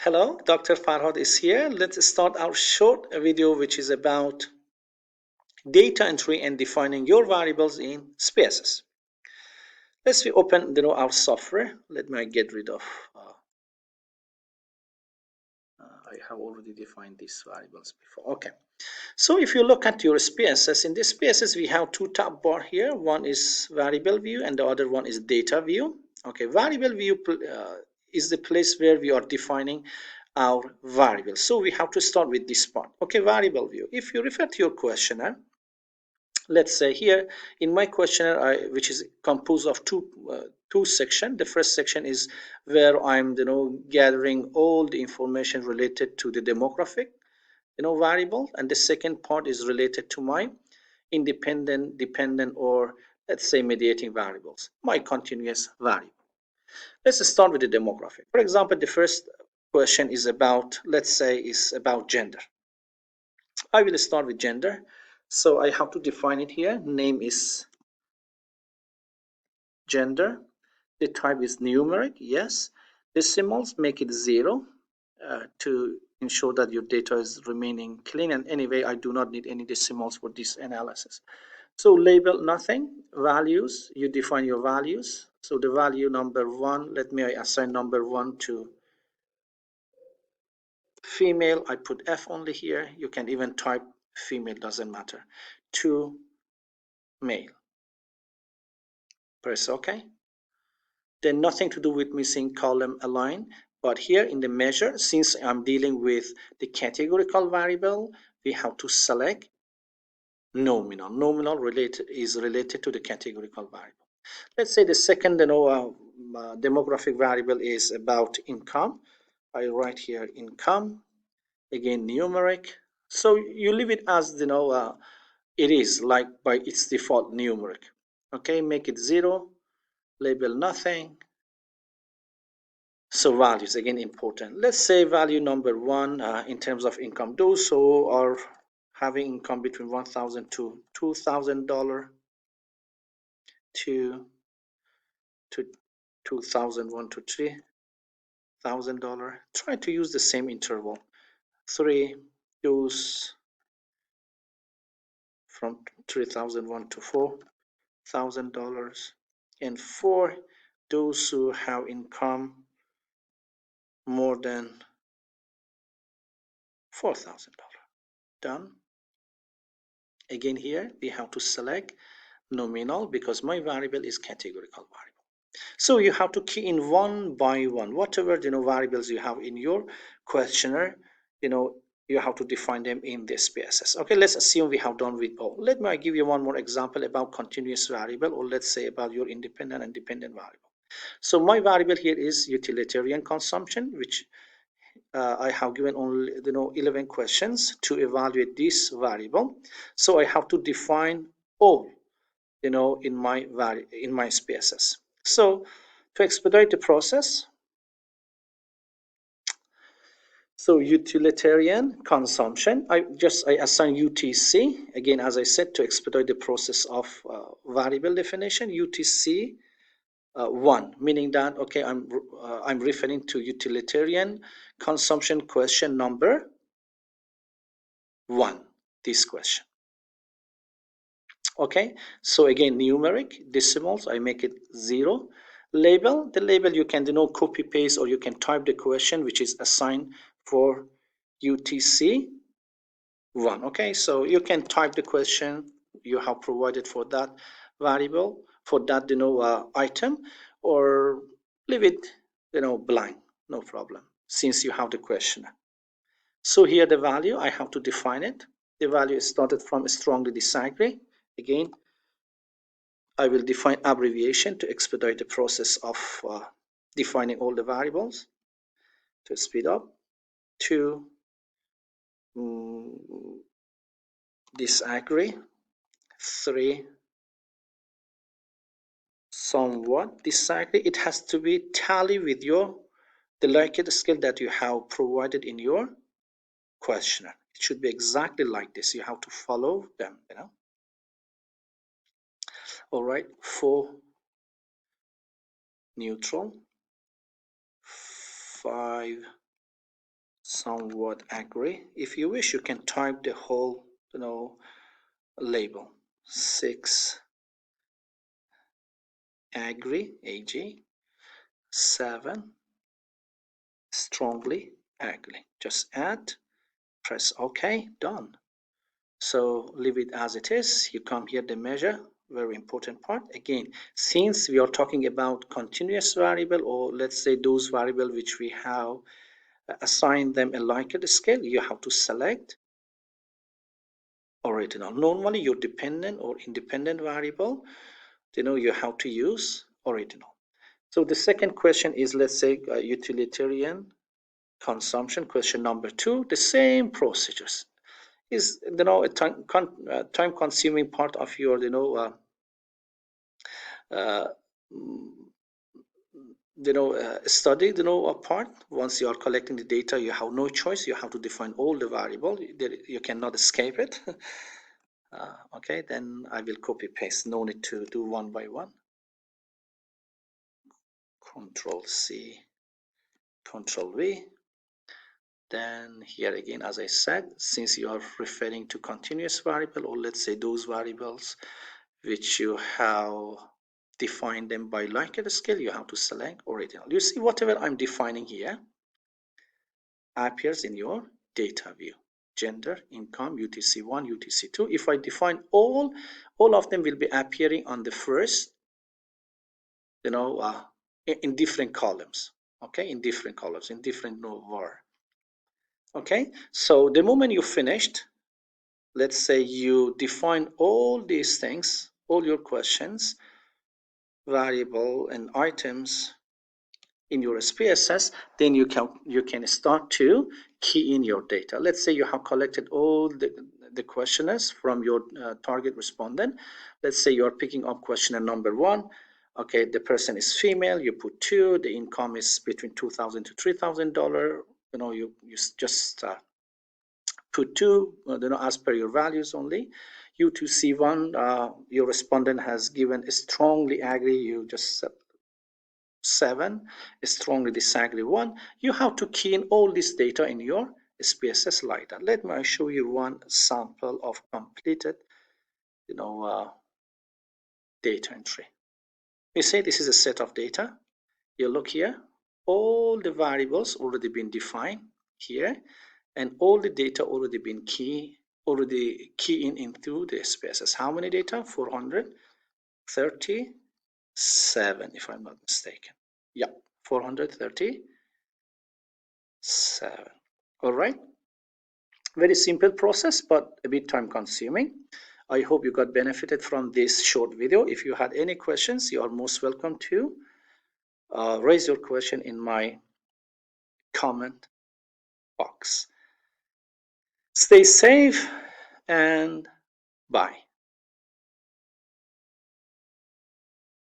Hello, Dr. Farhad is here. Let's start our short video which is about data entry and defining your variables in SPSS. Let's open our software. Let me get rid of I have already defined these variables before. Okay. So if you look at your SPSS, in this SPSS we have two tab bar here. One is variable view and the other one is data view. Okay, variable view is the place where we are defining our variables. So we have to start with this part. Okay, variable view. If you refer to your questionnaire, let's say here in my questionnaire, which is composed of two sections. The first section is where I'm gathering all the information related to the demographic variable, and the second part is related to my independent, dependent, or let's say mediating variables, my continuous variable. Let's start with the demographic. For example, the first question is about, let's say, is about gender. I will start with gender, so I have to define it here. Name is gender, the type is numeric, yes. Decimals, make it 0 to ensure that your data is remaining clean, and anyway I do not need any decimals for this analysis. So label nothing. Values, you define your values. So the value number 1, let me assign number 1 to female. I put F only here. You can even type female, doesn't matter. 2 male. Press OK. Then nothing to do with missing column align, but here in the measure, since I'm dealing with the categorical variable, we have to select nominal. Nominal is related to the categorical variable. Let's say the second demographic variable is about income. I write here income, again numeric. So you leave it as it is, like by its default numeric. Okay, make it 0, label nothing. So values, again, important. Let's say value number 1 in terms of income. Those who are having income between $1,000 to $2,000 to $2,001 to $3,000. Try to use the same interval. 3, those from $3,001 to $4,000, and 4, those who have income more than $4,000. Done. Again, here we have to select nominal because my variable is categorical variable. So you have to key in one by one whatever variables you have in your questionnaire. You have to define them in the SPSS. Okay, let's assume we have done with all. Let me give you one more example about continuous variable, or let's say about your independent and dependent variable. So my variable here is utilitarian consumption, which I have given only 11 questions to evaluate this variable. So I have to define all in my SPSS. So to expedite the process, so utilitarian consumption, I assign UTC again, as I said, to expedite the process of variable definition. UTC 1, meaning that okay, I'm referring to utilitarian consumption question number 1, this question. Okay, so again, numeric, decimals, I make it 0. Label, the label you can copy paste, or you can type the question which is assigned for UTC 1. Okay, so you can type the question you have provided for that variable, for that item, or leave it blank, no problem, since you have the question. So here the value, I have to define it. The value is started from strongly disagree. Again, I will define abbreviation to expedite the process of defining all the variables to speed up. 2, disagree. 3, somewhat disagree. It has to be tally with the likelihood scale that you have provided in your questionnaire. It should be exactly like this. You have to follow them, All right, 4, neutral. 5, somewhat agree. If you wish, you can type the whole, label. 6 agree, AG. 7 strongly agree. Just add, press OK, done. So leave it as it is. You come here, the measure, very important part. Again, since we are talking about continuous variable, or let's say those variable which we have assigned them a Likert scale, you have to select original. Normally your dependent or independent variable, you have to use original. So the second question is, let's say utilitarian consumption, question number 2, the same procedures. Is a time consuming part of your study part. Once you are collecting the data, you have no choice, you have to define all the variable, you cannot escape it. Okay, then I will copy paste, no need to do one by one. Control C, Control V. Then here again, as I said, since you are referring to continuous variable, or let's say those variables which you have defined them by Likert scale, you have to select original. You see, whatever I'm defining here appears in your data view. Gender, income, UTC1, UTC2. If I define all of them will be appearing on the first, in different columns. Okay, in different columns, in different var. Okay, so the moment you finished, let's say you define all these things, all your questions, variable and items in your SPSS, then you can start to key in your data. Let's say you have collected all the questionnaires from your target respondent. Let's say you are picking up questionnaire number 1. Okay, the person is female, you put 2, the income is between $2,000 to $3,000. You just put 2, as per your values only. U2C1, your respondent has given a strongly agree, you just 7, strongly disagree 1. You have to key in all this data in your SPSS like that. Let me show you one sample of completed, data entry. You say this is a set of data. You look here, all the variables already been defined here, and all the data already been keying into the SPSS. How many data? 437, if I'm not mistaken. Yeah, 437. All right. Very simple process, but a bit time consuming. I hope you got benefited from this short video. If you had any questions, you are most welcome to raise your question in my comment box. Stay safe and bye.